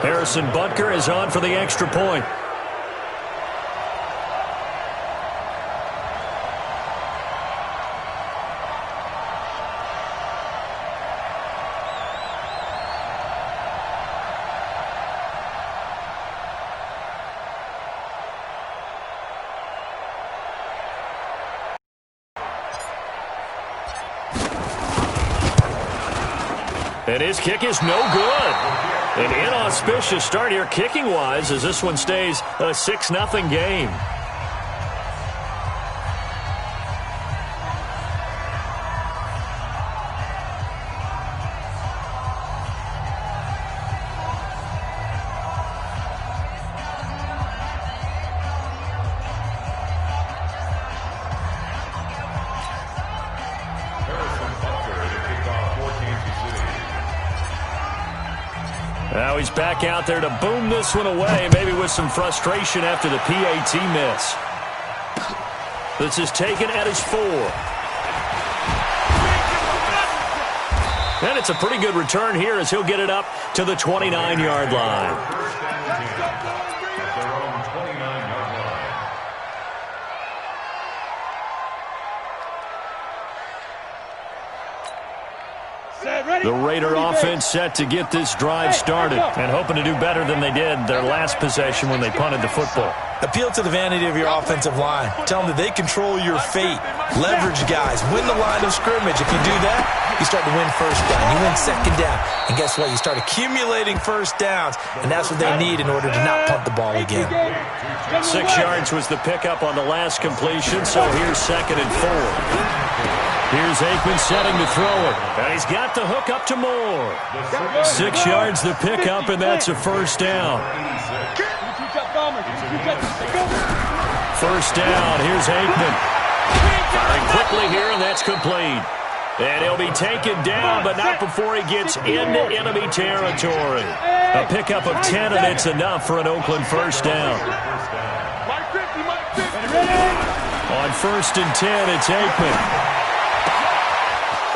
Harrison Butker is on for the extra point. And his kick is no good. An inauspicious start here kicking-wise as this one stays a 6-0 game. Now he's back out there to boom this one away, maybe with some frustration after the PAT miss. This is taken at his 4. And it's a pretty good return here as he'll get it up to the 29-yard line. The Raider offense set to get this drive started and hoping to do better than they did their last possession when they punted the football. Appeal to the vanity of your offensive line. Tell them that they control your fate. Leverage guys. Win the line of scrimmage. If you do that, you start to win first down. You win second down. And guess what? You start accumulating first downs, and that's what they need in order to not punt the ball again. 6 yards was the pickup on the last completion, so here's 2nd and 4. Here's Aikman setting to throw it. And he's got the hook up to Moore. 6 yards the pickup, and that's a first down. First down. Here's Aikman. Firing quickly here, and that's complete. And he'll be taken down, but not before he gets into enemy territory. A pickup of 10, and it's enough for an Oakland first down. On 1st and 10, it's Aikman.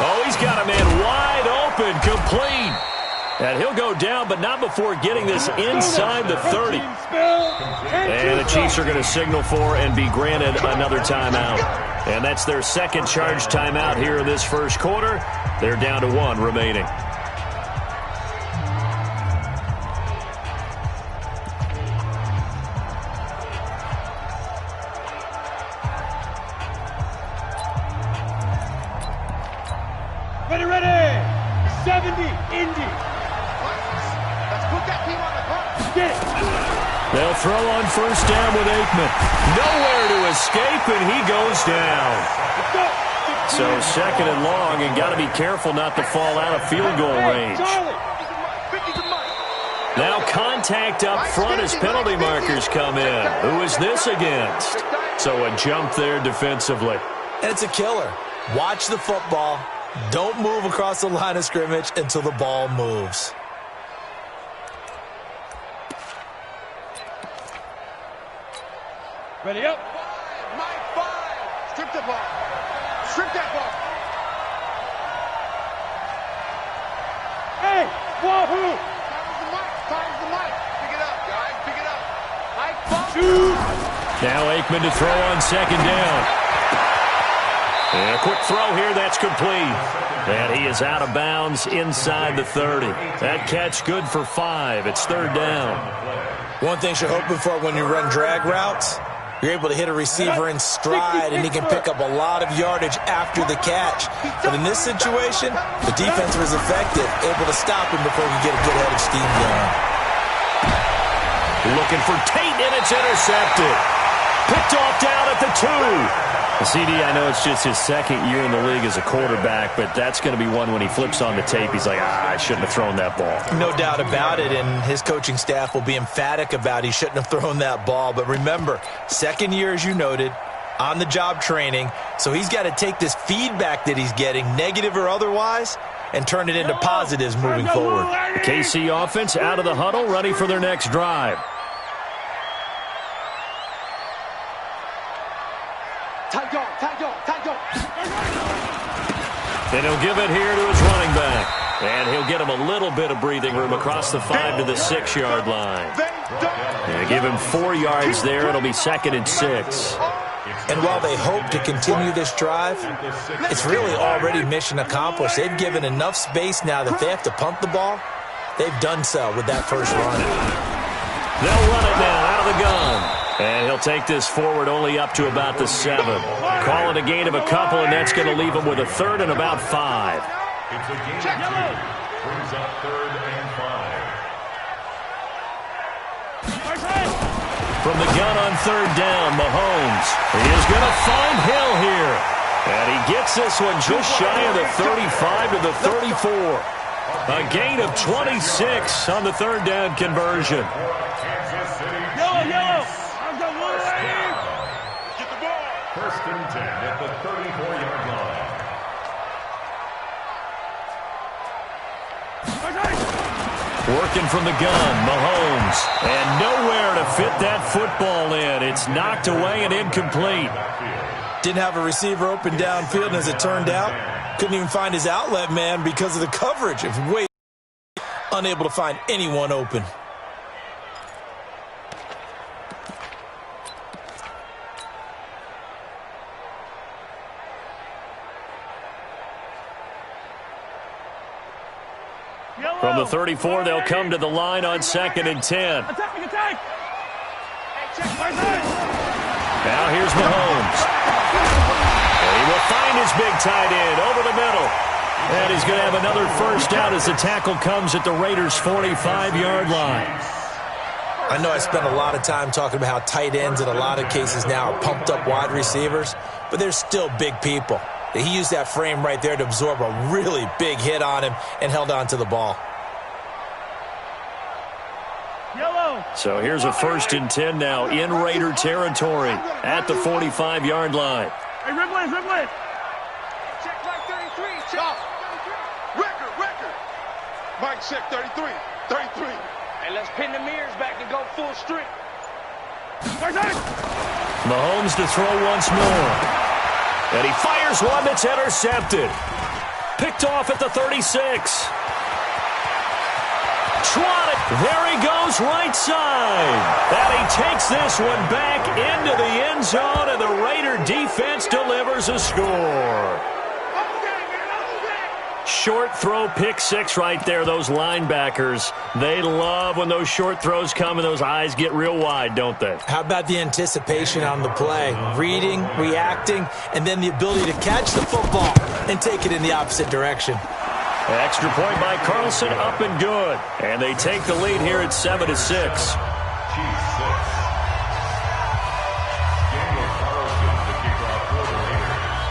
Oh, he's got a man wide open, complete. And he'll go down, but not before getting this inside the 30. And the Chiefs are going to signal for and be granted another timeout. And that's their second charge timeout here in this first quarter. They're down to 1 remaining. Ready. 70, Indy. Let's put that team on the clock. Get it. They'll throw on first down with Aikman. Nowhere to escape, and he goes down. So 2nd and long, and got to be careful not to fall out of field goal range. Now contact up front as penalty markers come in. Who is this against? So a jump there defensively. And it's a killer. Watch the football. Don't move across the line of scrimmage until the ball moves. Ready up. Mike 5. Strip the ball. Strip that ball. Hey, wahoo! Time's the mic. Pick it up, guys. Pick it up. Mike 5. Shoot. Now Aikman to throw on 2nd down. And a quick throw here, that's complete. And he is out of bounds inside the 30. That catch good for 5. It's 3rd down. One thing you're hoping for when you run drag routes, you're able to hit a receiver in stride, and he can pick up a lot of yardage after the catch. But in this situation, the defense was effective, able to stop him before he could get a good head of steam going. Looking for Tate, and it's intercepted. Picked off down at the 2. CD, I know it's just his 2nd year in the league as a quarterback, but that's going to be one when he flips on the tape. He's like, I shouldn't have thrown that ball. No doubt about it, and his coaching staff will be emphatic about he shouldn't have thrown that ball. But remember, 2nd year, as you noted, on-the-job training, so he's got to take this feedback that he's getting, negative or otherwise, and turn it into positives moving forward. The KC offense out of the huddle, ready for their next drive. Tight dog. And he'll give it here to his running back. And he'll get him a little bit of breathing room across the 5 to the 6-yard line. And give him 4 yards there. It'll be 2nd and 6. And while they hope to continue this drive, it's really already mission accomplished. They've given enough space now that they have to punt the ball. They've done so with that first run. They'll run it now out of the gun. And he'll take this forward only up to about the 7. Call it a gain of a couple, and that's going to leave him with a 3rd and about 5. It's a gain of 2. Brings up 3rd and 5. From the gun on 3rd down, Mahomes. He is going to find Hill here. And he gets this one just shy of the 35 to the 34. A gain of 26 on the 3rd down conversion. Yellow. Get the ball. 1st and 10 at the 34-yard line. Working from the gun, Mahomes. And nowhere to fit that football in. It's knocked away and incomplete. Didn't have a receiver open downfield, and as it turned out, couldn't even find his outlet man because of the coverage. Unable to find anyone open. From the 34, they'll come to the line on 2nd and 10. Attack! Now here's Mahomes. And he will find his big tight end over the middle. And he's going to have another first down as the tackle comes at the Raiders' 45-yard line. I know I spent a lot of time talking about how tight ends in a lot of cases now are pumped up wide receivers, but they're still big people. He used that frame right there to absorb a really big hit on him and held on to the ball. So here's a 1st and 10 now in Raider territory at the 45-yard line. Hey, Riblet. Check right 33. Check. Record. Mike check 33. Hey, let's pin the mirrors back and go full strength. Mahomes to throw once more. And he fires one that's intercepted. Picked off at the 36. Trotted. There he goes right side. And he takes this one back into the end zone, and the Raider defense delivers a score. Short throw, pick 6 right there. Those linebackers, they love when those short throws come and those eyes get real wide, don't they? How about the anticipation on the play? Reading, reacting, and then the ability to catch the football and take it in the opposite direction. Extra point by Carlson, up and good. And they take the lead here at 7-6.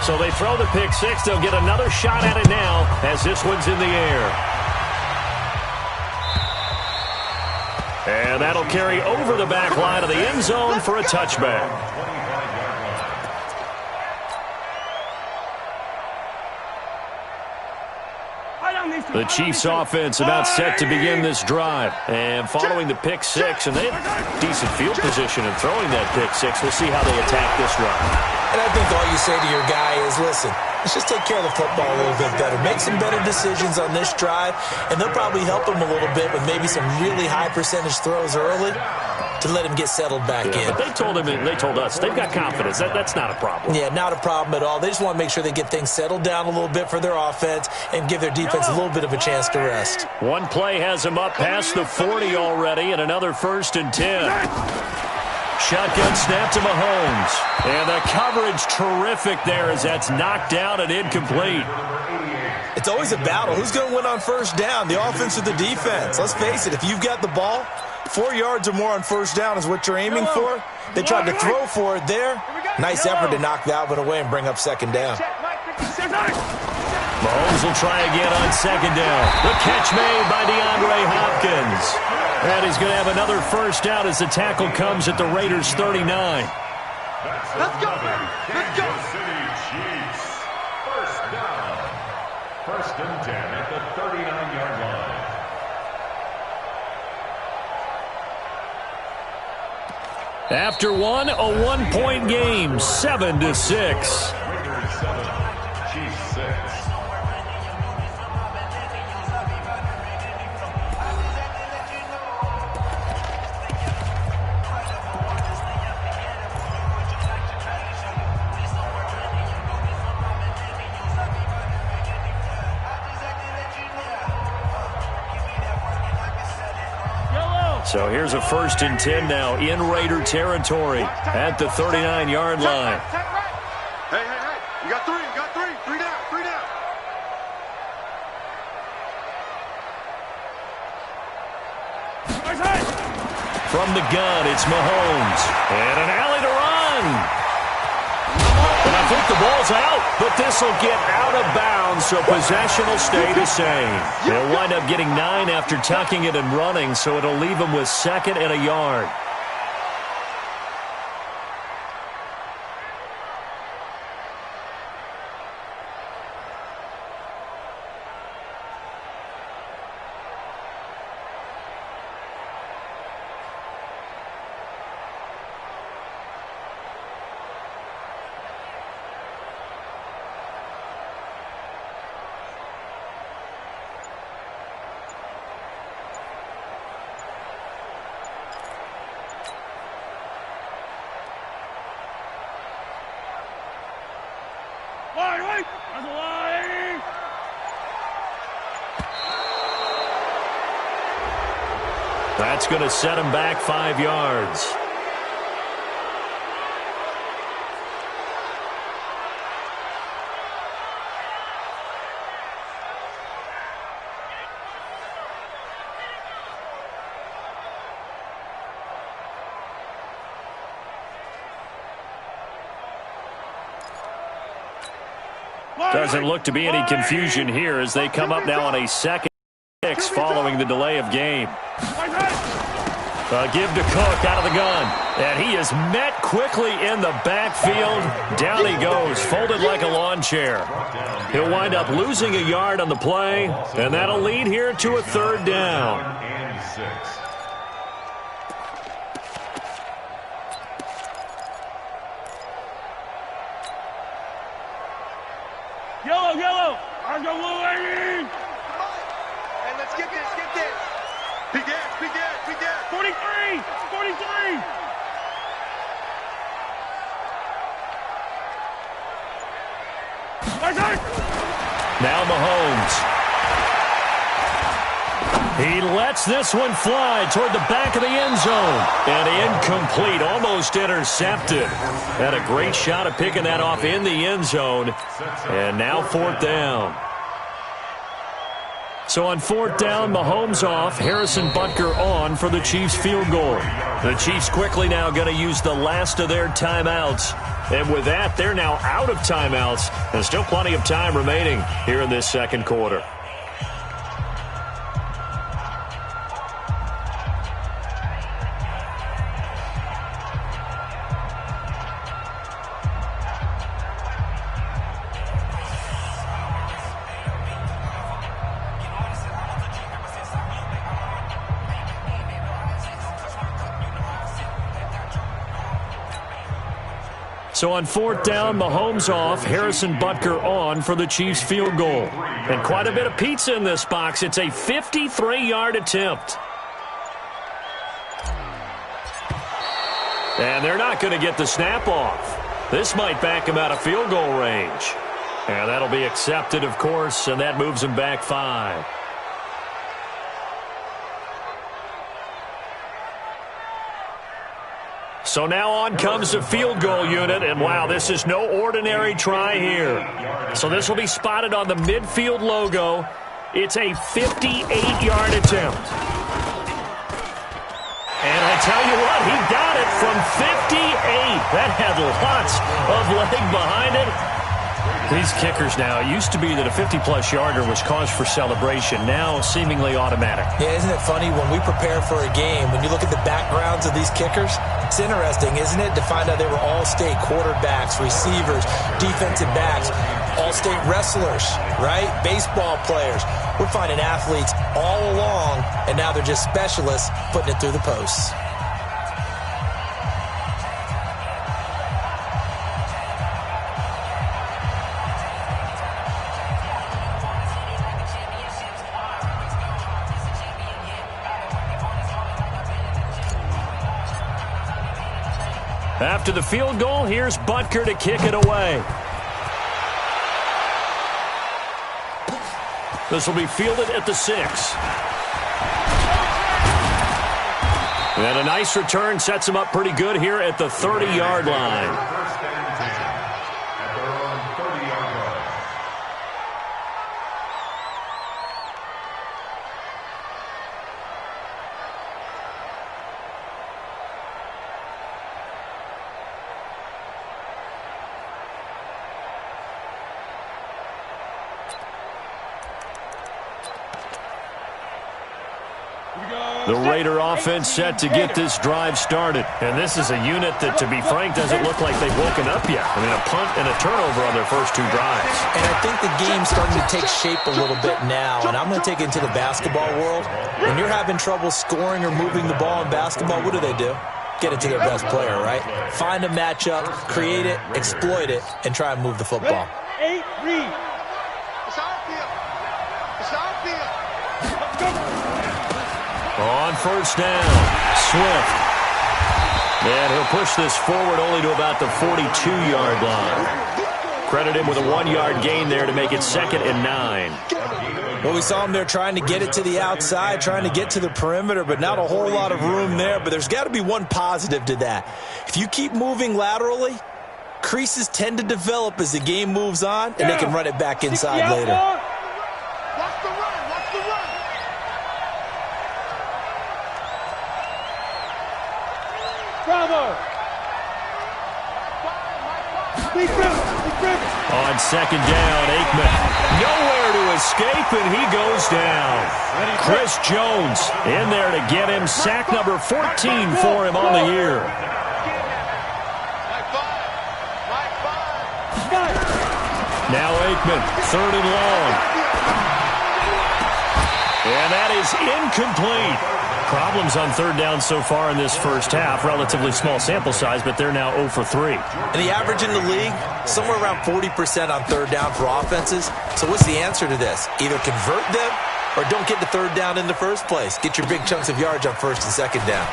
So they throw the pick 6. They'll get another shot at it now as this one's in the air. And that'll carry over the back line of the end zone for a touchback. The Chiefs offense about set to begin this drive. And following the pick 6, and they have decent field position in throwing that pick 6. We'll see how they attack this run. And I think all you say to your guy is, listen, let's just take care of the football a little bit better. Make some better decisions on this drive, and they'll probably help him a little bit with maybe some really high percentage throws early to let him get settled back in. But they told us, they've got confidence. That's not a problem. Yeah, not a problem at all. They just want to make sure they get things settled down a little bit for their offense and give their defense a little bit of a chance to rest. One play has him up past the 40 already, and another 1st and 10. Shotgun snap to Mahomes. And the coverage terrific there as that's knocked down and incomplete. It's always a battle. Who's going to win on first down, the offense or the defense? Let's face it, if you've got the ball, 4 yards or more on first down is what you're aiming for. They tried to throw for it there. Nice effort to knock that one away and bring up 2nd down. Mahomes will try again on 2nd down. The catch made by DeAndre Hopkins. And he's going to have another first down as the tackle comes at the Raiders' 39. Let's go. City Chiefs. First down. 1st and 10 at the 39-yard line. After one, a 1-point game, 7-6. Raiders 7, Chiefs 6. So here's a 1st and 10 now in Raider territory at the 39-yard line. Hey, hey, hey. You got 3. You got 3. 3 down. 3 down. From the gun, it's Mahomes. And an alley to run. And I think the ball's out, but this will get out of bounds, so possession will stay the same. They'll wind up getting 9 after tucking it and running, so it'll leave them with 2nd and a yard. That's going to set him back 5 yards. Doesn't look to be any confusion here as they come up now on a 2nd and 6 following the delay of game. Give to Cook out of the gun. And he is met quickly in the backfield. Down he goes, folded like a lawn chair. He'll wind up losing a yard on the play, and that'll lead here to a 3rd down. Yellow. I'm the blue lady. Hey, let's get this. Big gas. 43. Now Mahomes. He lets this one fly toward the back of the end zone. And incomplete, almost intercepted. Had a great shot at picking that off in the end zone. And now 4th down. So on 4th down, Mahomes off, Harrison Butker on for the Chiefs field goal. The Chiefs quickly now going to use the last of their timeouts. And with that, they're now out of timeouts. And still plenty of time remaining here in this 2nd quarter. So on 4th down, Mahomes off, Harrison Butker on for the Chiefs field goal. And quite a bit of pizza in this box. It's a 53-yard attempt. And they're not going to get the snap off. This might back him out of field goal range. And that'll be accepted, of course, and that moves him back 5. So now on comes the field goal unit, and wow, this is no ordinary try here. So this will be spotted on the midfield logo. It's a 58-yard attempt. And I tell you what, he got it from 58. That had lots of leg behind it. These kickers now, it used to be that a 50-plus yarder was cause for celebration, now seemingly automatic. Yeah, isn't it funny when we prepare for a game, when you look at the backgrounds of these kickers, it's interesting, isn't it, to find out they were all-state quarterbacks, receivers, defensive backs, all-state wrestlers, right? Baseball players. We're finding athletes all along, and now they're just specialists putting it through the posts. After the field goal, here's Butker to kick it away. This will be fielded at the 6. And a nice return sets him up pretty good here at the 30-yard line. First and 10 at their own 30-yard line. The Raider offense set to get this drive started. And this is a unit that, to be frank, doesn't look like they've woken up yet. I mean, a punt and a turnover on their first two drives. And I think the game's starting to take shape a little bit now. And I'm going to take it into the basketball world. When you're having trouble scoring or moving the ball in basketball, what do? Get it to their best player, right? Find a matchup, create it, exploit it, and try and move the football. 8, read. It's our field. It's our field. On first down, Swift. And he'll push this forward only to about the 42-yard line. Credit him with a 1-yard gain there to make it 2nd and 9. Well, we saw him there trying to get it to the outside, trying to get to the perimeter, but not a whole lot of room there. But there's got to be one positive to that. If you keep moving laterally, creases tend to develop as the game moves on, and they can run it back inside later. Watch the run. Watch the run. Bravo. On second down, Aikman. Nowhere to escape, and he goes down. Chris Jones in there to get him. Sack number 14 for him on the year. Now Aikman, 3rd and long. And that is incomplete. Problems on 3rd down so far in this first half. Relatively small sample size, but they're now 0 for 3. And the average in the league, somewhere around 40% on 3rd down for offenses. So what's the answer to this? Either convert them or don't get the 3rd down in the first place. Get your big chunks of yards on 1st and 2nd down.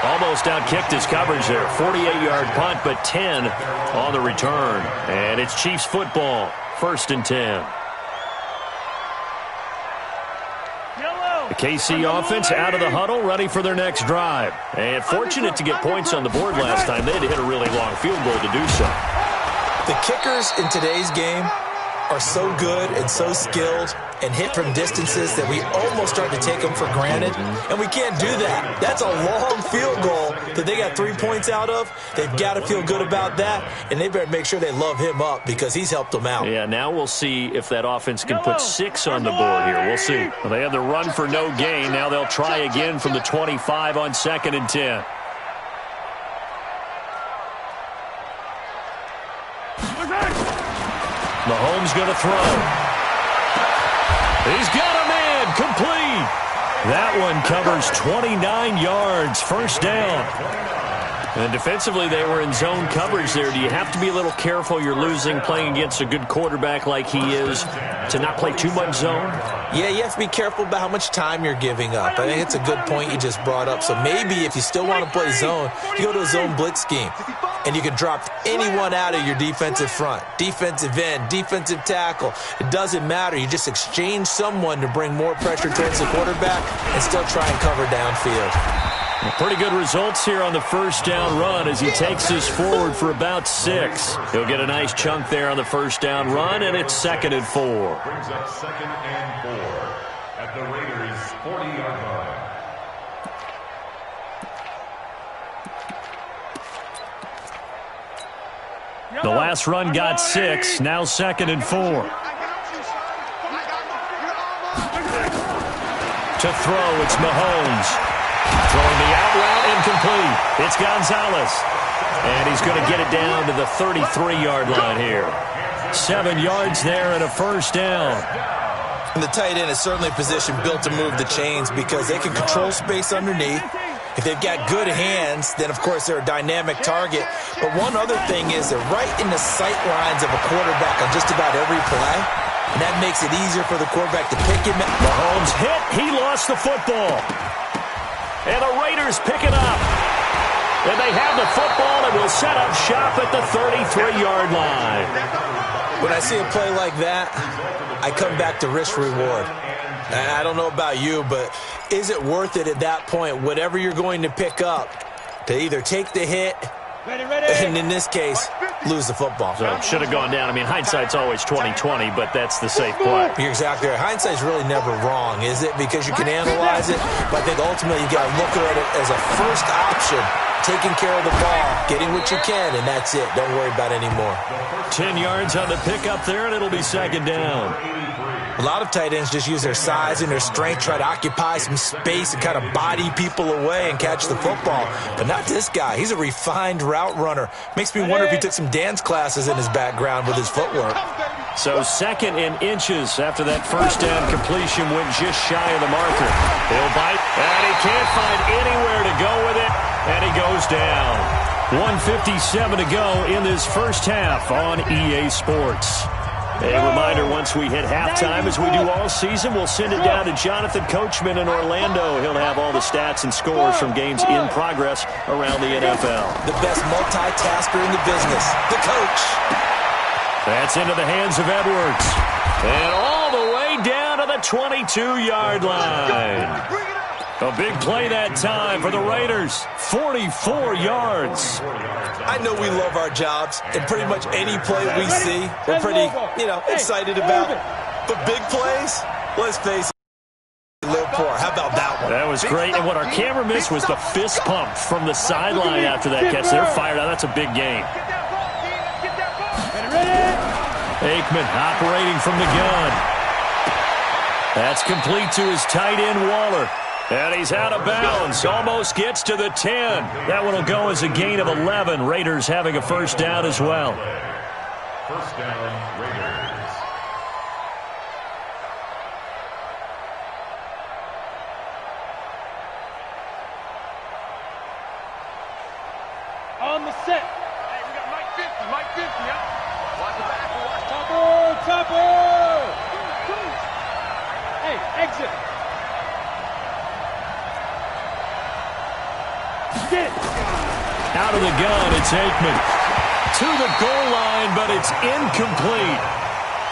Almost outkicked his coverage there. 48-yard punt, but 10 on the return. And it's Chiefs football. 1st and 10. The KC offense out of the huddle, ready for their next drive. And fortunate to get points on the board last time. They had to hit a really long field goal to do so. The kickers in today's game are so good and so skilled and hit from distances that we almost start to take them for granted. And we can't do that. That's a long field goal that they got 3 points out of. They've got to feel good about that, and they better make sure they love him up because he's helped them out. Yeah, now we'll see if that offense can put 6 on the board here. We'll see. Well, they had the run for no gain. Now they'll try again from the 25 on 2nd and 10. Mahomes going to throw. He's got a man, complete. That one covers 29 yards, 1st down. And defensively, they were in zone coverage there. Do you have to be a little careful? You're losing playing against a good quarterback like he is to not play too much zone? Yeah, you have to be careful about how much time you're giving up. I think it's a good point you just brought up. So maybe if you still want to play zone, you go to a zone blitz scheme. And you can drop anyone out of your defensive front. Defensive end, defensive tackle. It doesn't matter. You just exchange someone to bring more pressure towards the quarterback and still try and cover downfield. Pretty good results here on the 1st down run as he takes this forward for about 6. He'll get a nice chunk there on the 1st down run, and it's 2nd and 4. Brings up 2nd and 4 at the Raiders' 40-yard line. The last run got 6, now 2nd and 4. To throw, it's Mahomes. Throwing the out route, incomplete. It's Gonzalez. And he's going to get it down to the 33-yard line here. 7 yards there and a 1st down. And the tight end is certainly a position built to move the chains because they can control space underneath. If they've got good hands, then, of course, they're a dynamic target. But one other thing is they're right in the sight lines of a quarterback on just about every play. And that makes it easier for the quarterback to pick him. Mahomes hit. He lost the football. And the Raiders pick it up. And they have the football and will set up shop at the 33-yard line. When I see a play like that, I come back to risk-reward. I don't know about you, but is it worth it at that point, whatever you're going to pick up, to either take the hit and, in this case, lose the football? So it should have gone down. I mean, hindsight's always 20/20, but that's the safe play. You're exactly right. Hindsight's really never wrong, is it? Because you can analyze it, but I think ultimately you got to look at it as a first option, taking care of the ball, getting what you can, and that's it. Don't worry about it anymore. 10 yards on the pickup there, and it'll be second down. A lot of tight ends just use their size and their strength, try to occupy some space and kind of body people away and catch the football. But not this guy. He's a refined route runner. Makes me wonder if he took some dance classes in his background with his footwork. So second and inches after that first down completion went just shy of the marker. He'll bite, and he can't find anywhere to go with it, and he goes down. 1:57 to go in this first half on EA Sports. A reminder, once we hit halftime, as we do all season, we'll send it down to Jonathan Coachman in Orlando. He'll have all the stats and scores from games in progress around the NFL. The best multitasker in the business, the coach. That's into the hands of Edwards. And all the way down to the 22-yard line. A big play that time for the Raiders. 44 yards. I know we love our jobs, and pretty much any play we see, we're pretty, excited about. But big plays, let's face it, a little poor. How about that one? That was great, and what our camera missed was the fist pump from the sideline after that catch. They're fired out. That's a big game. Aikman operating from the gun. That's complete to his tight end, Waller. And he's out of bounds. Almost gets to the 10. That one will go as a gain of 11. Raiders having a first down as well. First down, Raiders. On the set. Hey, we got Mike 50. Mike 50, huh? Watch the back. Watch Topper. Hey, exit. Out of the gun, it's Aikman. To the goal line, but it's incomplete.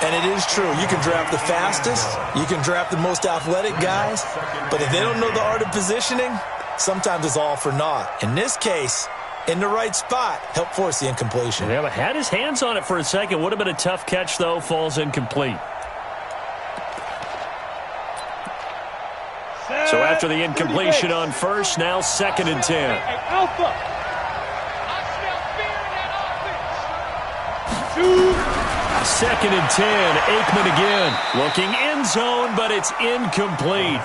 And it is true. You can draft the fastest. You can draft the most athletic guys. But if they don't know the art of positioning, sometimes it's all for naught. In this case, in the right spot, help force the incompletion. Yeah, but had his hands on it for a second. Would have been a tough catch, though. Falls incomplete. So after the incompletion on first, now second and 10. Alpha. I smell fear in that offense. Second and 10. Aikman again. Looking end zone, but it's incomplete.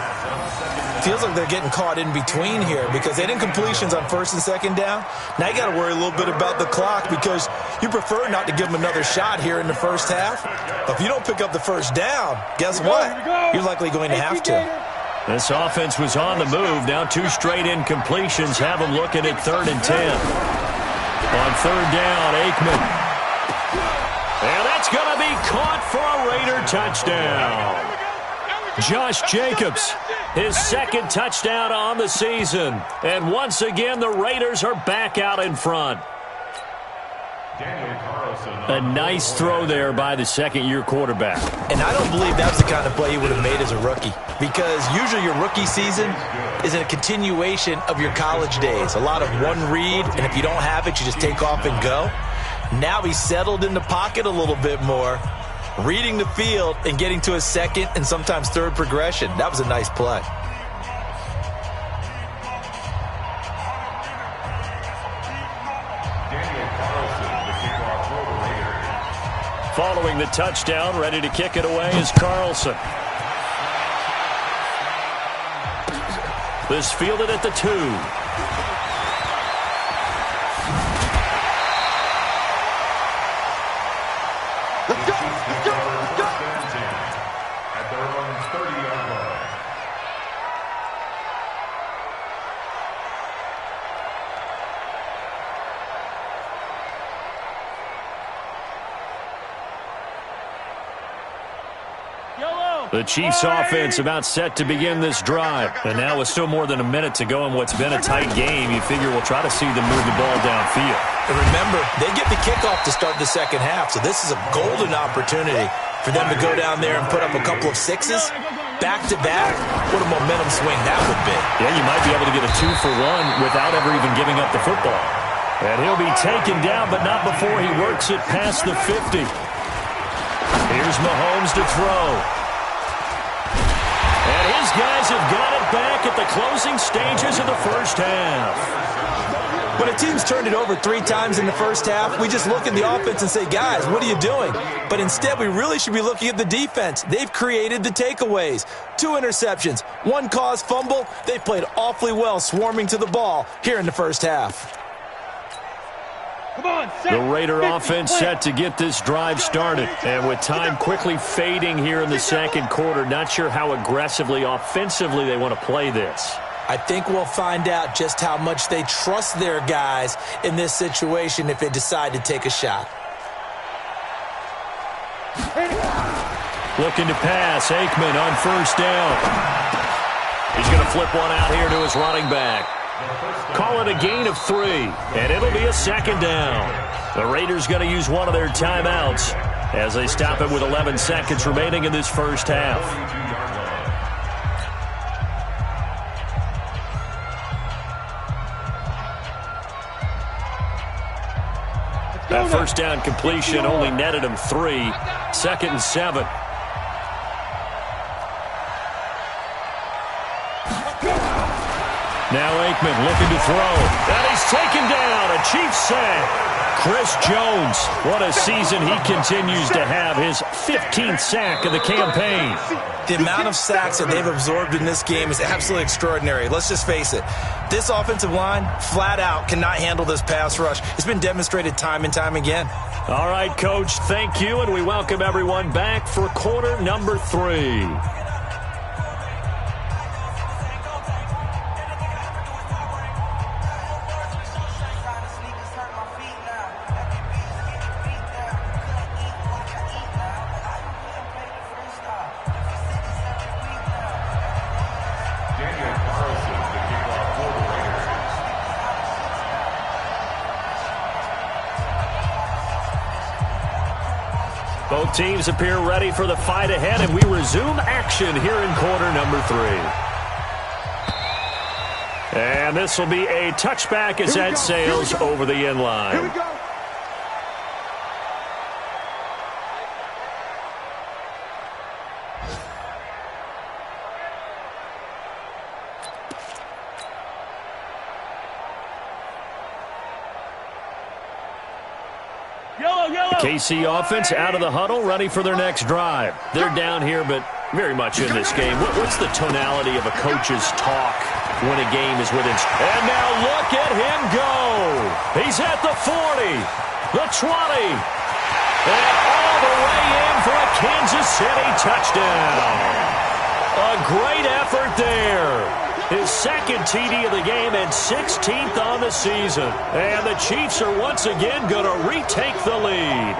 Feels like they're getting caught in between here because they had incompletions on first and second down. Now you got to worry a little bit about the clock because you prefer not to give them another shot here in the first half. But if you don't pick up the first down, guess what? You're likely going to have to. This offense was on the move. Now 2 straight incompletions have them looking at 3rd and 10. On 3rd down, Aikman. And that's going to be caught for a Raider touchdown. Josh Jacobs, his second touchdown on the season. And once again, the Raiders are back out in front. A nice throw there by the second-year quarterback. And I don't believe that's the kind of play he would have made as a rookie because usually your rookie season is a continuation of your college days. A lot of one read, and if you don't have it, you just take off and go. Now he's settled in the pocket a little bit more, reading the field and getting to his second and sometimes third progression. That was a nice play. Following the touchdown, ready to kick it away is Carlson. This fielded at the 2. Let's go. Let's go. Let's go. At their own 30-yard line. The Chiefs' offense about set to begin this drive. And now with still more than a minute to go in what's been a tight game, you figure we'll try to see them move the ball downfield. And remember, they get the kickoff to start the second half, so this is a golden opportunity for them to go down there and put up a couple of sixes back-to-back, what a momentum swing that would be. Yeah, you might be able to get a 2-for-1 without ever even giving up the football. And he'll be taken down, but not before he works it past the 50. Here's Mahomes to throw. And his guys have got it back at the closing stages of the first half. When a team's turned it over 3 times in the first half, we just look at the offense and say, guys, what are you doing? But instead, we really should be looking at the defense. They've created the takeaways. 2 interceptions, 1 caused fumble. They played awfully well swarming to the ball here in the first half. The Raider offense set to get this drive started. And with time quickly fading here in the second quarter, not sure how aggressively, offensively they want to play this. I think we'll find out just how much they trust their guys in this situation if they decide to take a shot. Looking to pass. Aikman on first down. He's going to flip one out here to his running back. Call it a gain of 3, and it'll be a second down. The Raiders going to use one of their timeouts as they stop it with 11 seconds remaining in this first half. That first down completion only netted him 3. 2nd and 7. Now Aikman looking to throw. And he's taken down. A Chiefs sack. Chris Jones, what a season he continues to have. His 15th sack of the campaign. The amount of sacks that they've absorbed in this game is absolutely extraordinary. Let's just face it. This offensive line, flat out, cannot handle this pass rush. It's been demonstrated time and time again. All right, Coach, thank you, and we welcome everyone back for quarter number 3. Both teams appear ready for the fight ahead, and we resume action here in quarter number 3. And this will be a touchback as that sails over the end line. Here we go. KC offense out of the huddle, ready for their next drive. They're down here, but very much in this game. What's the tonality of a coach's talk when a game is within? And now look at him go. He's at the 40, the 20, and all the way in for a Kansas City touchdown. A great effort there. His second TD of the game and 16th on the season. And the Chiefs are once again going to retake the lead.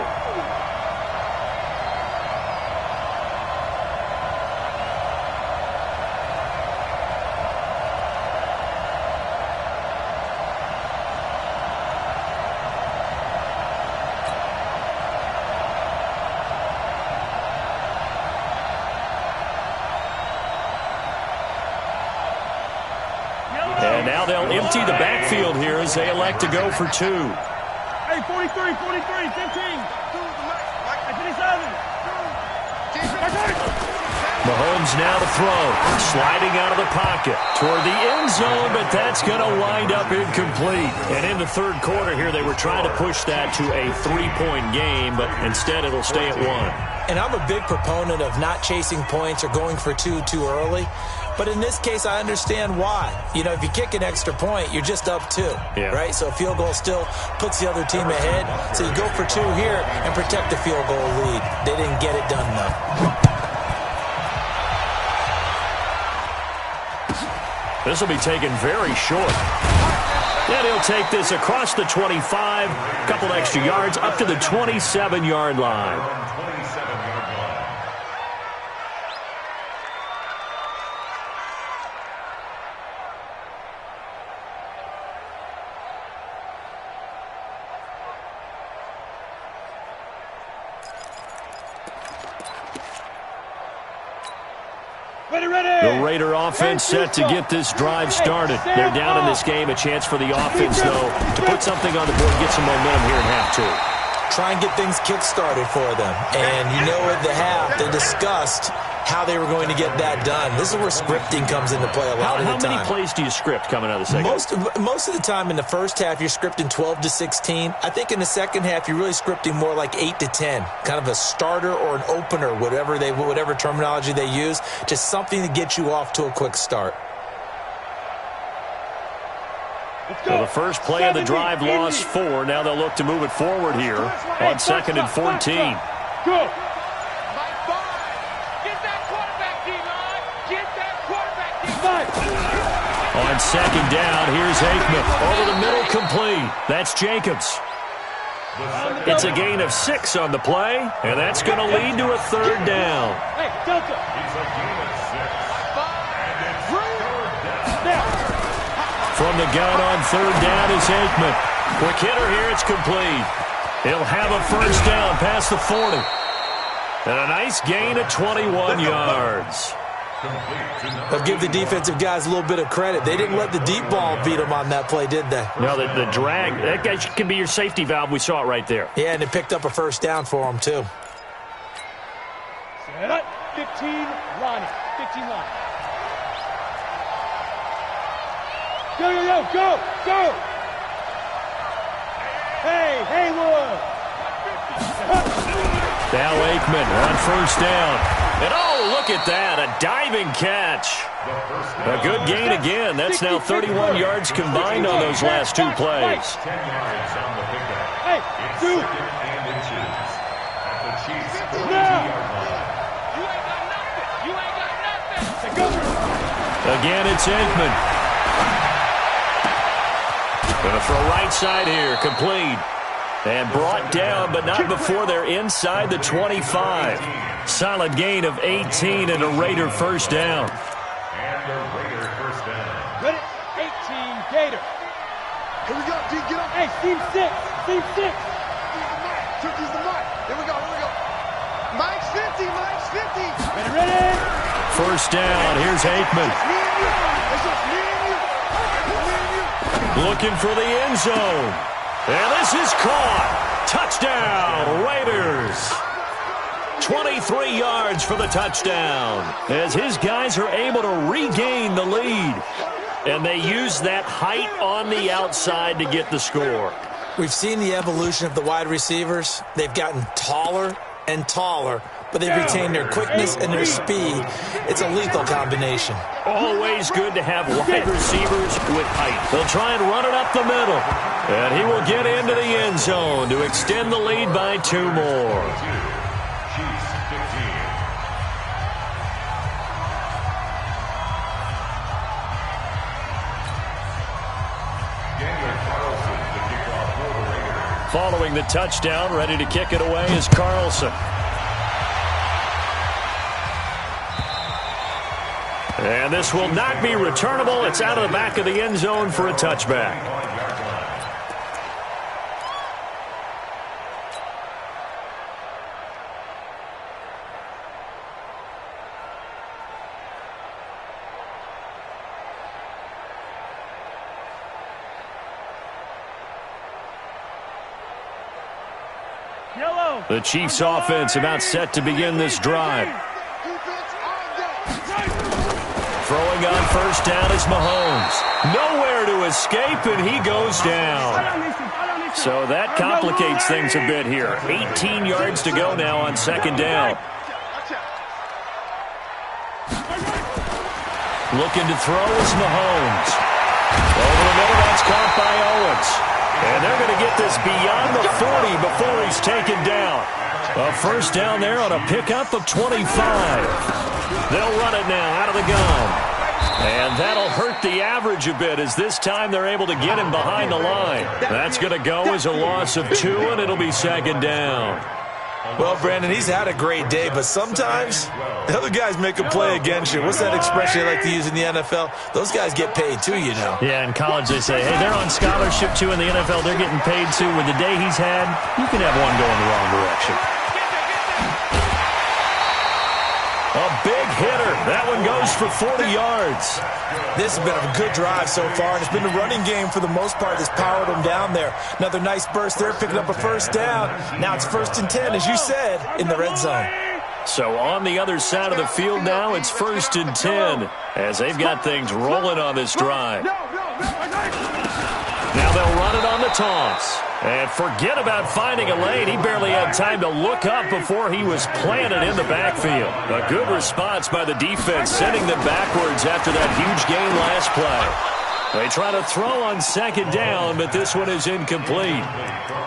And now they'll empty the backfield here as they elect to go for 2. Hey, 43, 43, 15. 57. Mahomes now to throw. Sliding out of the pocket toward the end zone, but that's going to wind up incomplete. And in the third quarter here, they were trying to push that to a 3-point game, but instead it'll stay at 1. And I'm a big proponent of not chasing points or going for 2 too early. But in this case, I understand why. You know, if you kick an extra point, you're just up 2, right? So a field goal still puts the other team ahead. So you go for 2 here and protect the field goal lead. They didn't get it done, though. This will be taken very short. And he'll take this across the 25, a couple extra yards, up to the 27-yard line. The Raider offense set to get this drive started. They're down in this game. A chance for the offense, though, to put something on the board and get some momentum here in half two. Try and get things kick-started for them. And you know at the half, they discussed how they were going to get that done. This is where scripting comes into play a lot of the time. How many plays do you script coming out of the second? Most of the time in the first half, you're scripting 12 to 16. I think in the second half, you're really scripting more like 8 to 10. Kind of a starter or an opener, whatever terminology they use. Just something to get you off to a quick start. So the first play of the drive lost 4. Now they'll look to move it forward here on 2nd and 14. Go. On 2nd down, here's Aikman. Over the middle, complete. That's Jacobs. It's a gain of 6 on the play, and that's going to lead to a 3rd down. Hey, Delta. It's a gain of 6. From the gun on 3rd down is Aikman. Quick hitter here, it's complete. He'll have a 1st down past the 40. And a nice gain of 21 yards. I'll give the defensive guys a little bit of credit. They didn't let the deep ball beat them on that play, did they? No, the drag, that guy can be your safety valve. We saw it right there. Yeah, and it picked up a 1st down for them, too. Set up. 15, Ronnie. 15 line. Go. Hey, Haywood. Now Aikman on 1st down. And oh, look at that, a diving catch. A good gain again. That's now 31 yards combined on those last 2 plays. 10 yards on the pickup. Hey, It's dude. 2nd and inches at the Chiefs' 40-yard line. You ain't got nothing. Again, it's Aikman. Going to throw right side here, complete. And brought down, but not before they're inside the 25. Solid gain of 18 and a Raider 1st down. And the Raider 1st down. Ready? 18, Gator. Here we go, D, get up. Hey, team 6. Use the mic. Here we go. Mike's 50. Ready. 1st down, here's Aikman. Me and you. It's just me and you. Looking for the end zone. And this is caught. Touchdown, Raiders. 23 yards for the touchdown as his guys are able to regain the lead. And they use that height on the outside to get the score. We've seen the evolution of the wide receivers. They've gotten taller and taller, but they've retained their quickness and their speed. It's a lethal combination. Always good to have wide receivers with height. They'll try and run it up the middle. And he will get into the end zone to extend the lead by 2 more. Chiefs 15. Daniel Carlson to kick off for the Raiders. Following the touchdown, ready to kick it away is Carlson. And this will not be returnable. It's out of the back of the end zone for a touchback. The Chiefs offense about set to begin this drive. Throwing on 1st down is Mahomes. Nowhere to escape, and he goes down. So that complicates things a bit here. 18 yards to go now on 2nd down. Looking to throw is Mahomes. Over the middle, that's caught by Owens. And they're going to get this beyond the 40 before he's taken down. A 1st down there on a pickup of 25. They'll run it now out of the gun. And that'll hurt the average a bit as this time they're able to get him behind the line. That's going to go as a loss of 2, and it'll be 2nd down. Well, Brandon, he's had a great day, but sometimes the other guys make a play against you. What's that expression they like to use in the NFL? Those guys get paid too, you know. Yeah, in college they say, hey, they're on scholarship too. In the NFL, they're getting paid too. With the day he's had, you can have one go in the wrong direction. A big hitter. That one goes for 40 yards. This has been a good drive so far, and it's been the running game for the most part that's powered them down there. Another nice burst there, picking up a first down. Now it's 1st and 10, as you said, in the red zone. So on the other side of the field now, it's 1st and 10 as they've got things rolling on this drive. Now they'll run it on the toss. And forget about finding a lane. He barely had time to look up before he was planted in the backfield. A good response by the defense, sending them backwards after that huge gain last play. They try to throw on 2nd down, but this one is incomplete.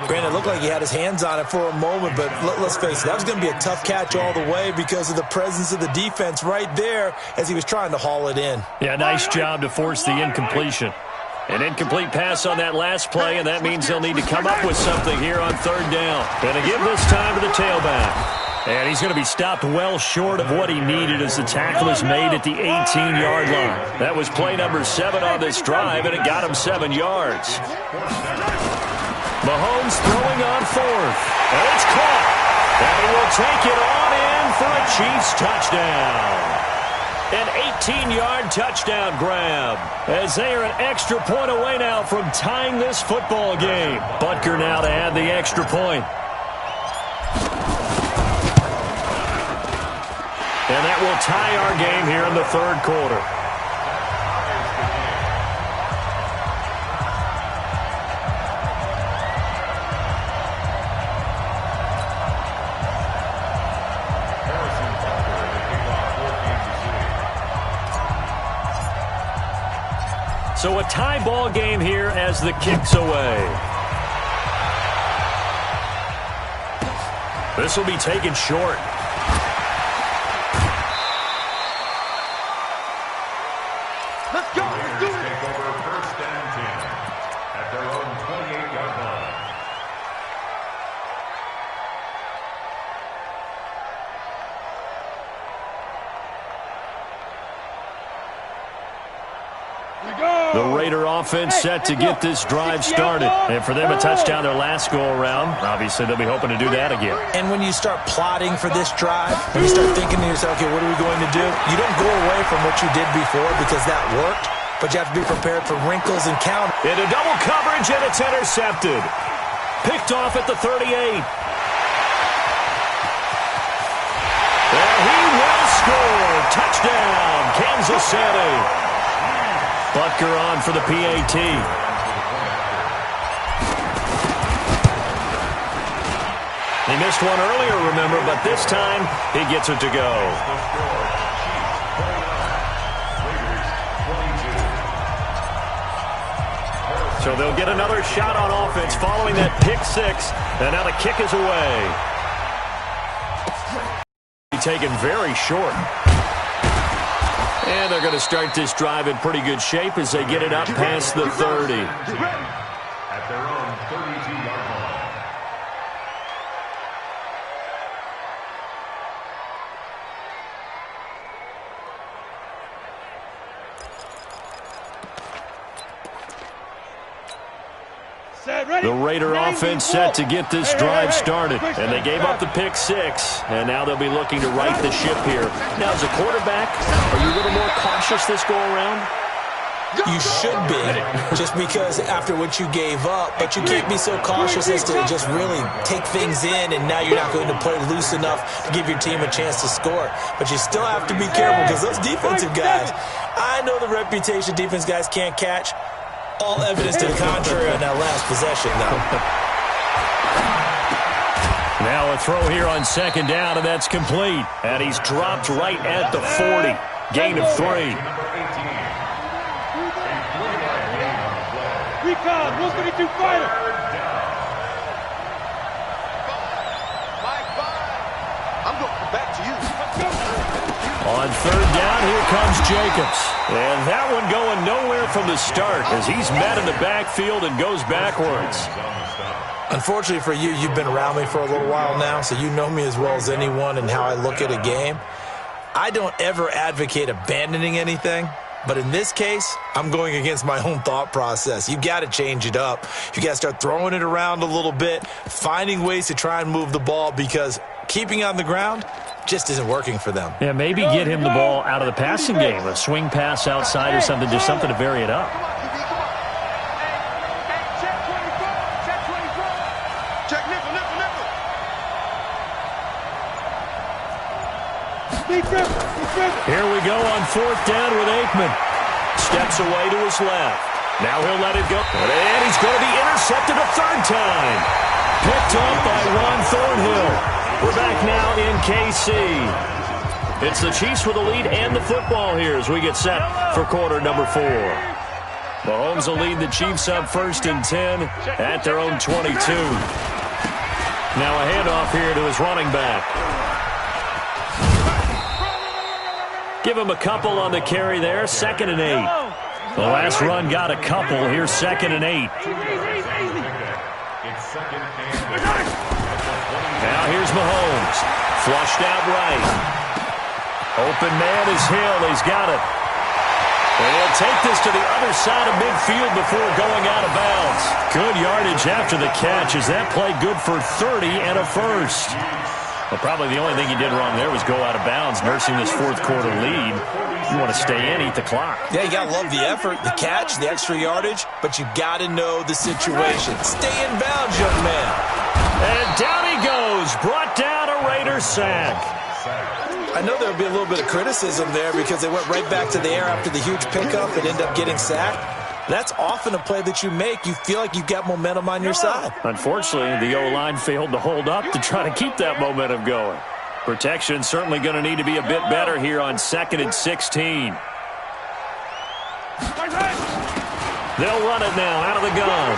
Granted, it looked like he had his hands on it for a moment, but let's face it, that was going to be a tough catch all the way because of the presence of the defense right there as he was trying to haul it in. Yeah, nice job to force the incompletion. An incomplete pass on that last play, and that means they'll need to come up with something here on 3rd down. Going to give this time to the tailback. And he's going to be stopped well short of what he needed as the tackle is made at the 18-yard line. That was play number 7 on this drive, and it got him 7 yards. Mahomes throwing on 4th. And it's caught. And he will take it on in for a Chiefs touchdown. An 18-yard touchdown grab as they are an extra point away now from tying this football game. Butker now to add the extra point. And that will tie our game here in the 3rd quarter. So a tie ball game here as the kick's away. This will be taken short. Let's go. Let's do it. Take over 1st and 10 at their own 28-yard line. The Raider offense set to get this drive started. And for them, a touchdown their last go-around. Obviously, they'll be hoping to do that again. And when you start plotting for this drive, when you start thinking to yourself, okay, what are we going to do? You don't go away from what you did before because that worked, but you have to be prepared for wrinkles and counters. Into double coverage, and it's intercepted. Picked off at the 38. And he will score. Touchdown, Kansas City. Butker on for the PAT. He missed one earlier, remember, but this time he gets it to go. So they'll get another shot on offense following that pick 6, and now the kick is away. Taken very short. And they're going to start this drive in pretty good shape as they get it up past the 30. At their own 32-yard line. The Raider offense set to get this drive started. And they gave up the pick 6. And now they'll be looking to right the ship here. Now, as a quarterback, are you a little more cautious this go-around? You should be, just because after what you gave up, but you can't be so cautious as to just really take things in, and now you're not going to play loose enough to give your team a chance to score. But you still have to be careful because those defensive guys, I know the reputation defense guys can't catch. All evidence to the contrary on that last possession, though. Now a throw here on 2nd down, and that's complete. And he's dropped right at the 40. Gain of 3. Recon, 132 fighter. I'm going to come back to you. On 3rd down, here comes Jacobs. And that one going nowhere from the start as he's met in the backfield and goes backwards. Unfortunately for you, you've been around me for a little while now, so you know me as well as anyone and how I look at a game. I don't ever advocate abandoning anything, but in this case, I'm going against my own thought process. You got to change it up. You got to start throwing it around a little bit, finding ways to try and move the ball, because keeping on the ground, just isn't working for them. Yeah, maybe get him the ball out of the passing game, a swing pass outside or something, just something to vary it up. Here we go on 4th down with Aikman. Steps away to his left. Now he'll let it go. And he's going to be intercepted a 3rd time. Picked off by Ron Thornhill. We're back now in KC. It's the Chiefs with the lead and the football here as we get set for quarter number 4. Mahomes will lead the Chiefs up 1st and 10 at their own 22. Now a handoff here to his running back. Give him a couple on the carry there. 2nd and 8. The last run got a couple. Here's 2nd and 8. Now here's Mahomes. Flushed out right. Open man is Hill. He's got it. And he'll take this to the other side of midfield before going out of bounds. Good yardage after the catch as that play good for 30 and a first. Well, probably the only thing he did wrong there was go out of bounds, nursing this 4th quarter lead. You want to stay in, eat the clock. Yeah, you got to love the effort, the catch, the extra yardage, but you got to know the situation. Stay in bounds, young man. And down he goes, brought down a Raider sack. I know there would be a little bit of criticism there because they went right back to the air after the huge pickup and ended up getting sacked. That's often a play that you make. You feel like you've got momentum on your side. Unfortunately, the O-line failed to hold up to try to keep that momentum going. Protection certainly going to need to be a bit better here on 2nd and 16. They'll run it now out of the gun.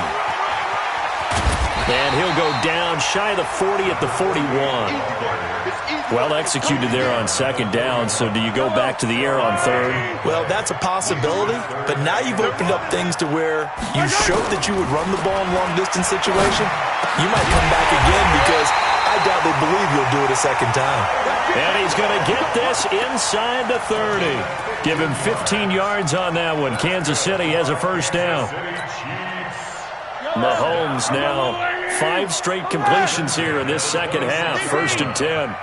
And he'll go down shy of the 40 at the 41. Well executed there on 2nd down, so do you go back to the air on 3rd? Well, that's a possibility, but now you've opened up things to where you showed that you would run the ball in long-distance situation. You might come back again because I doubt they believe you'll do it a 2nd time. And he's going to get this inside the 30. Give him 15 yards on that one. Kansas City has a 1st down. Mahomes now 5 straight completions here in this 2nd half. 1st and 10.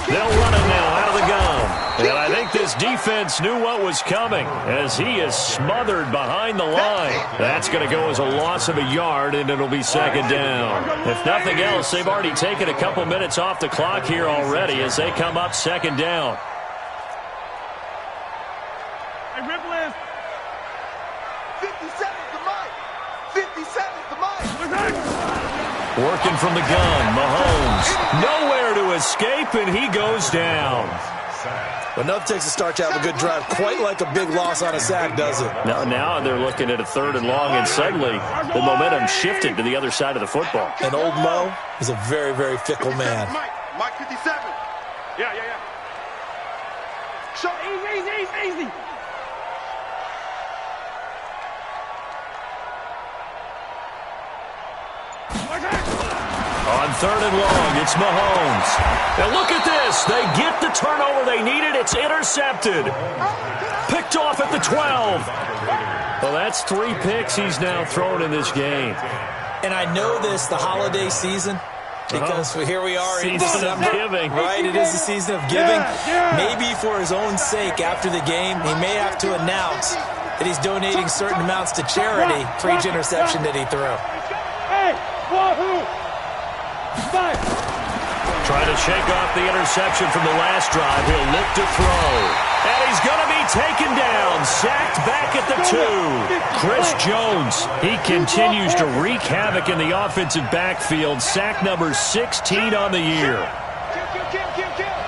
They'll run it now out of the gun. And I think this defense knew what was coming as he is smothered behind the line. That's going to go as a loss of a yard, and it'll be 2nd down. If nothing else, they've already taken a couple minutes off the clock here already as they come up 2nd down. Hey, Ripple is 57's the mic. 57's the mic. Working from the gun, Mahomes. Nowhere to escape, and he goes down. But enough takes a start to have a good drive. Quite like a big loss on a sack, does it? Now they're looking at a 3rd and long, and suddenly the momentum shifted to the other side of the football. And old Mo is a very, very fickle man. Mike 57. Yeah. Show easy. On 3rd and long, it's Mahomes. And look at this. They get the turnover they needed. It's intercepted. Picked off at the 12. Well, that's 3 picks he's now thrown in this game. And I know this, the holiday season, because here we are in December. Season of giving. Right, it is the season of giving. Maybe for his own sake, after the game, he may have to announce that he's donating certain amounts to charity for each interception that he threw. Hey, wahoo! Trying to shake off the interception from the last drive. He'll look to throw. And he's going to be taken down. Sacked back at the 2. Chris Jones. He continues to wreak havoc in the offensive backfield. Sack number 16 on the year. Kill.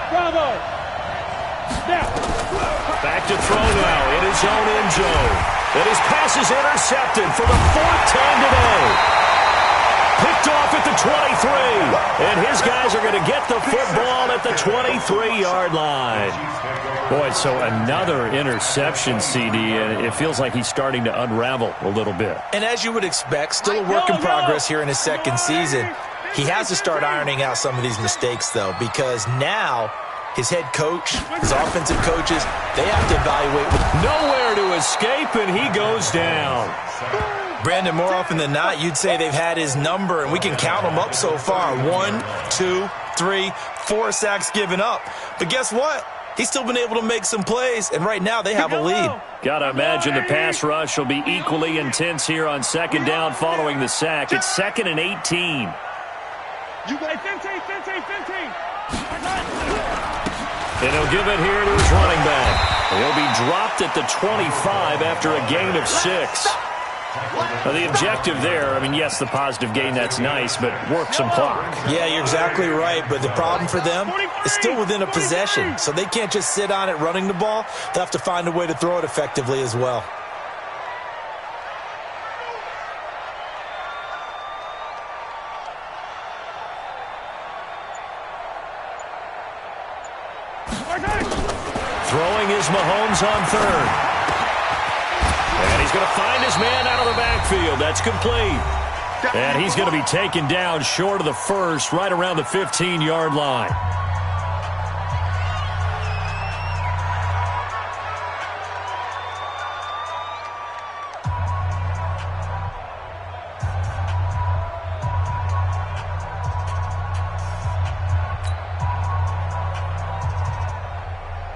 Bravo. Back to throw now in his own end zone. And his pass is intercepted for the 4th time today. Picked off at the 23. And his guys are going to get the football at the 23-yard line. Boy, so another interception, CD, and it feels like he's starting to unravel a little bit. And as you would expect, still a work in progress here in his 2nd season. He has to start ironing out some of these mistakes, though, because now his head coach, his offensive coaches, they have to evaluate. Nowhere to escape, and he goes down. Brandon, more often than not, you'd say they've had his number, and we can count them up so far. 1, 2, 3, 4 sacks given up. But guess what? He's still been able to make some plays, and right now they have a lead. Gotta imagine the pass rush will be equally intense here on second down following the sack. It's 2nd and 18. You got 15. And he'll give it here to his running back. He'll be dropped at the 25 after a gain of 6. Now, the objective there, I mean, yes, the positive gain, that's nice, but work some clock. Yeah, you're exactly right, but the problem for them is still within a possession, so they can't just sit on it running the ball. They'll have to find a way to throw it effectively as well. Throwing is Mahomes on third. And he's going to find his man out of the backfield. That's complete. And he's going to be taken down short of the first, right around the 15-yard line.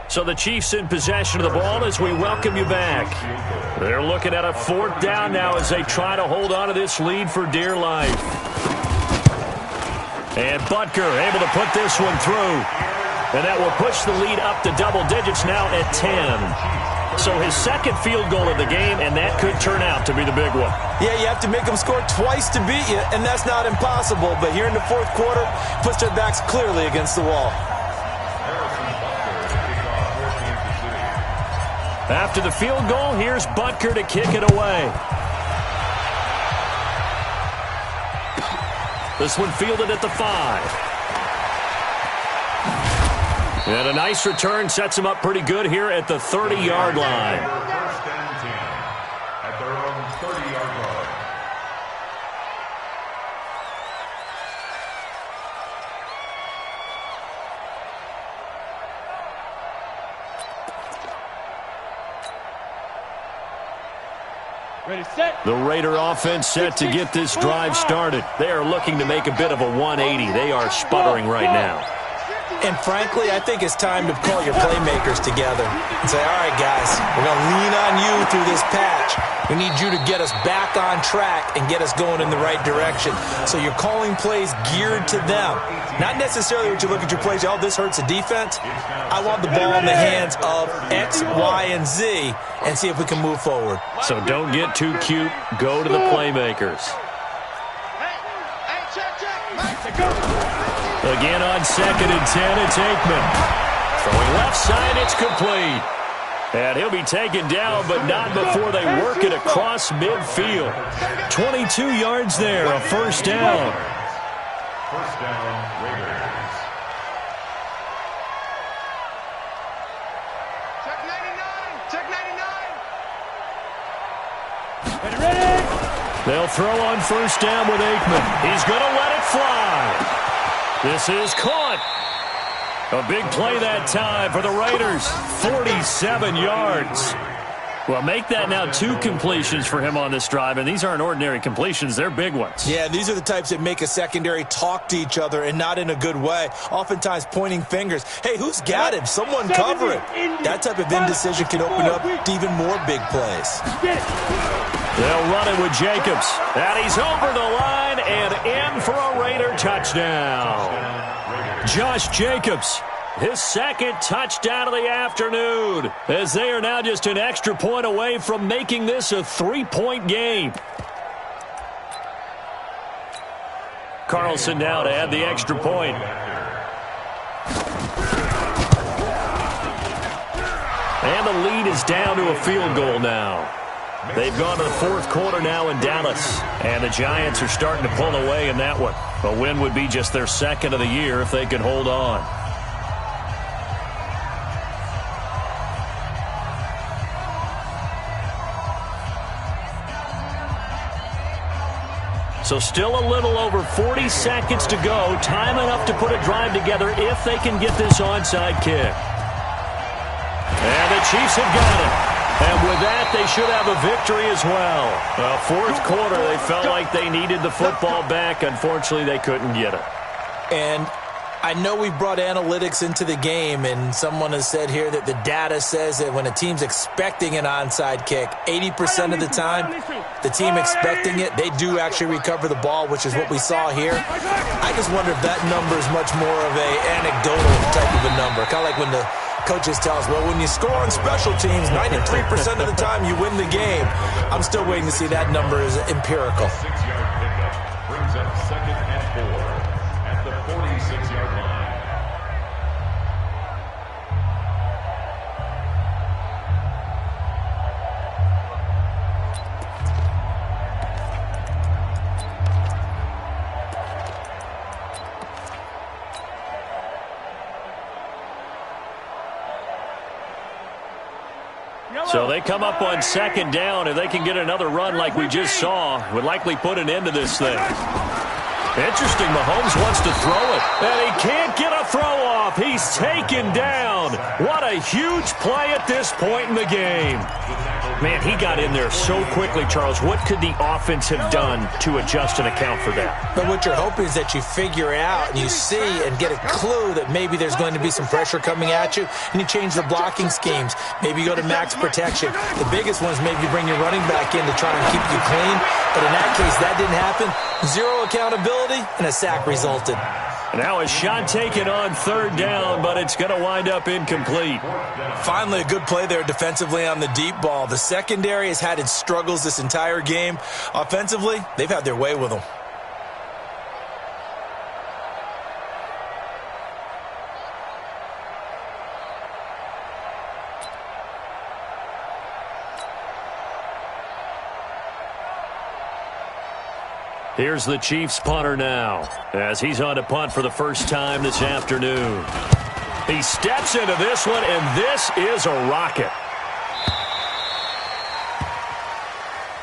So the Chiefs in possession of the ball as we welcome you back. They're looking at a 4th down now as they try to hold on to this lead for dear life. And Butker able to put this one through. And that will push the lead up to double digits now at 10. So his 2nd field goal of the game, and that could turn out to be the big one. Yeah, you have to make them score twice to beat you, and that's not impossible. But here in the 4th quarter, puts their backs clearly against the wall. After the field goal, here's Butker to kick it away. This one fielded at the 5. And a nice return sets him up pretty good here at the 30-yard line. First and 10 at their own 30-yard line. Ready, set. The Raider offense set to get this drive started. They are looking to make a bit of a 180. They are sputtering right now. And frankly, I think it's time to call your playmakers together and say, all right, guys, we're going to lean on you through this patch. We need you to get us back on track and get us going in the right direction. So you're calling plays geared to them. Not necessarily what you look at your plays, oh, this hurts the defense. I want the ball in the hands of X, Y, and Z and see if we can move forward. So don't get too cute. Go to the playmakers. Again on 2nd and 10, it's Aikman. Throwing left side, it's complete. And he'll be taken down, but not before they work it across midfield. 22 yards there, a 1st down. First down, Raiders. Check 99. Ready. They'll throw on 1st down with Aikman. He's going to let it fly. This is caught. A big play that time for the Raiders. 47 yards. Well, make that now 2 completions for him on this drive, and these aren't ordinary completions. They're big ones. Yeah, these are the types that make a secondary talk to each other and not in a good way. Oftentimes pointing fingers. Hey, who's got him? Someone cover it. That type of indecision can open up to even more big plays. They'll run it with Jacobs. And he's over the line and in for a Raider touchdown. Josh Jacobs, his 2nd touchdown of the afternoon, as they are now just an extra point away from making this a 3-point game. Carlson now to add the extra point. And the lead is down to a field goal now. They've gone to the 4th quarter now in Dallas, and the Giants are starting to pull away in that one. A win would be just their 2nd of the year if they could hold on. So still a little over 40 seconds to go. Time enough to put a drive together if they can get this onside kick. And the Chiefs have got it. And with that, they should have a victory as well. Fourth quarter, they felt like they needed the football back. Unfortunately, they couldn't get it. And I know we brought analytics into the game, and someone has said here that the data says that when a team's expecting an onside kick, 80% of the time, the team expecting it, they do actually recover the ball, which is what we saw here. I just wonder if that number is much more of an anecdotal type of a number, kind of like when the coaches tell us, well, when you score on special teams, 93% of the time you win the game. I'm still waiting to see that number is empirical. 6-yard pickup brings up 2nd and 4 at the 46-yard line. So they come up on 2nd down. If they can get another run like we just saw, would likely put an end to this thing. Interesting, Mahomes wants to throw it, and he can't get a throw off. He's taken down. What a huge play at this point in the game. Man, he got in there so quickly, Charles. What could the offense have done to adjust and account for that? But what you're hoping is that you figure out and you see and get a clue that maybe there's going to be some pressure coming at you, and you change the blocking schemes. Maybe you go to max protection. The biggest one is maybe you bring your running back in to try and keep you clean. But in that case, that didn't happen. Zero accountability, and a sack resulted. Now a shot taken on 3rd down, but it's going to wind up incomplete. Finally, a good play there defensively on the deep ball. The secondary has had its struggles this entire game. Offensively, they've had their way with them. Here's the Chiefs punter now, as he's on to punt for the first time this afternoon. He steps into this one, and this is a rocket.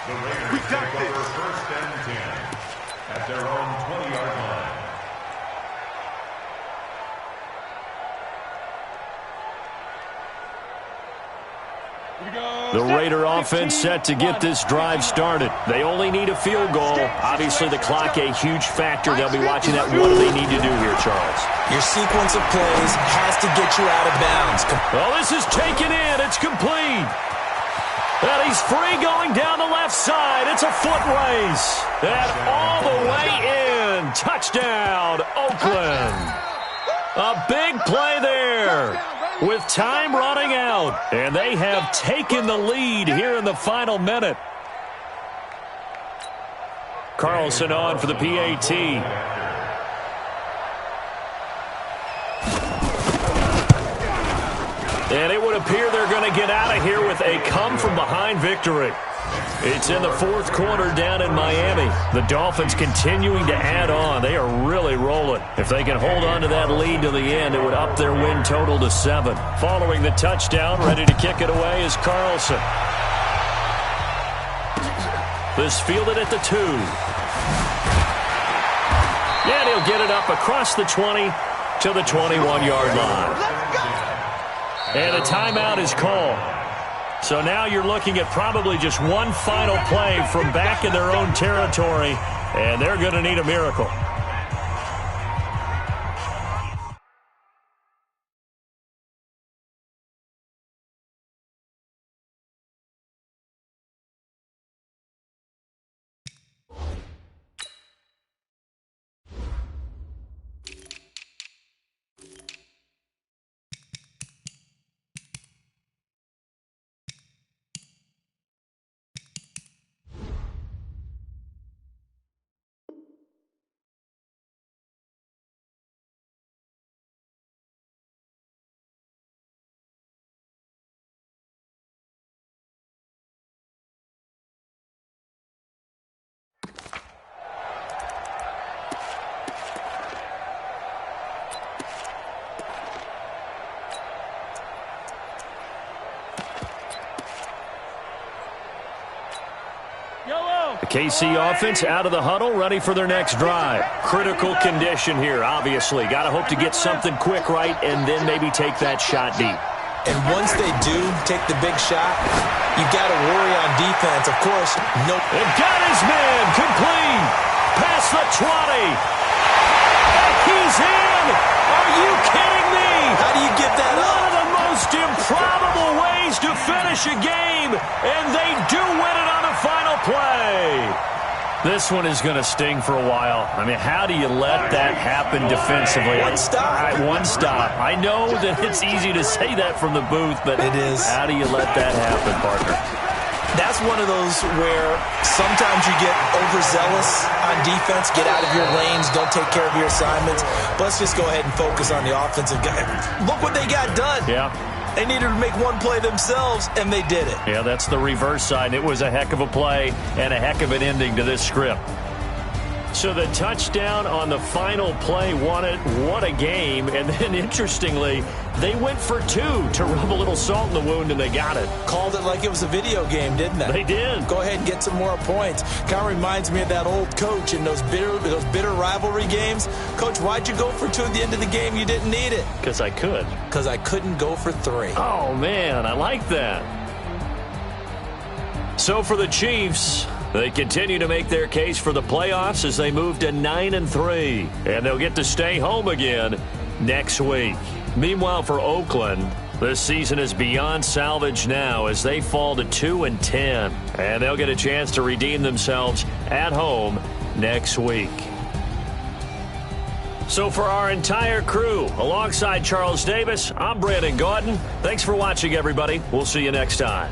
The Raiders take over 1st and 10 at their own 20-yard line. The Raider offense set to get this drive started. They only need a field goal. Obviously, the clock a huge factor. They'll be watching that. What do they need to do here, Charles? Your sequence of plays has to get you out of bounds. Well, this is taken in. It's complete. And he's free going down the left side. It's a foot race. And all the way in. Touchdown, Oakland. A big play there with time running out. And they have taken the lead here in the final minute. Carlson on for the PAT. And it would appear they're going to get out of here with a come-from-behind victory. It's in the 4th quarter down in Miami. The Dolphins continuing to add on. They are really rolling. If they can hold on to that lead to the end, it would up their win total to 7. Following the touchdown, ready to kick it away is Carlson. This fielded at the 2. And he'll get it up across the 20 to the 21-yard line. And a timeout is called. So now you're looking at probably just one final play from back in their own territory, and they're going to need a miracle. The KC offense out of the huddle, ready for their next drive. Critical condition here, obviously. Got to hope to get something quick right and then maybe take that shot deep. And once they do take the big shot, you've got to worry on defense. Of course, no. And got his man complete. Past the 20. And he's in. Are you kidding me? How do you give that up? One of the most improbable ways to finish a game, and they do win it on the final play. This one is going to sting for a while. I mean, how do you let that happen defensively? One stop. All right, one stop. I know that it's easy to say that from the booth, but it is. How do you let that happen, partner? That's one of those where sometimes you get overzealous on defense, get out of your lanes, don't take care of your assignments. But let's just go ahead and focus on the offensive guy. Look what they got done. Yeah. They needed to make one play themselves, and they did it. Yeah, that's the reverse side. It was a heck of a play and a heck of an ending to this script. So the touchdown on the final play won it. What a game. And then, interestingly, they went for two to rub a little salt in the wound, and they got it. Called it like it was a video game, didn't they? They did. Go ahead and get some more points. Kind of reminds me of that old coach in those bitter rivalry games. Coach, why'd you go for two at the end of the game? You didn't need it. Because I could. Because I couldn't go for three. Oh, man, I like that. So for the Chiefs, they continue to make their case for the playoffs as they move to 9-3. And they'll get to stay home again next week. Meanwhile, for Oakland, this season is beyond salvage now as they fall to 2-10. And they'll get a chance to redeem themselves at home next week. So for our entire crew, alongside Charles Davis, I'm Brandon Gaudin. Thanks for watching, everybody. We'll see you next time.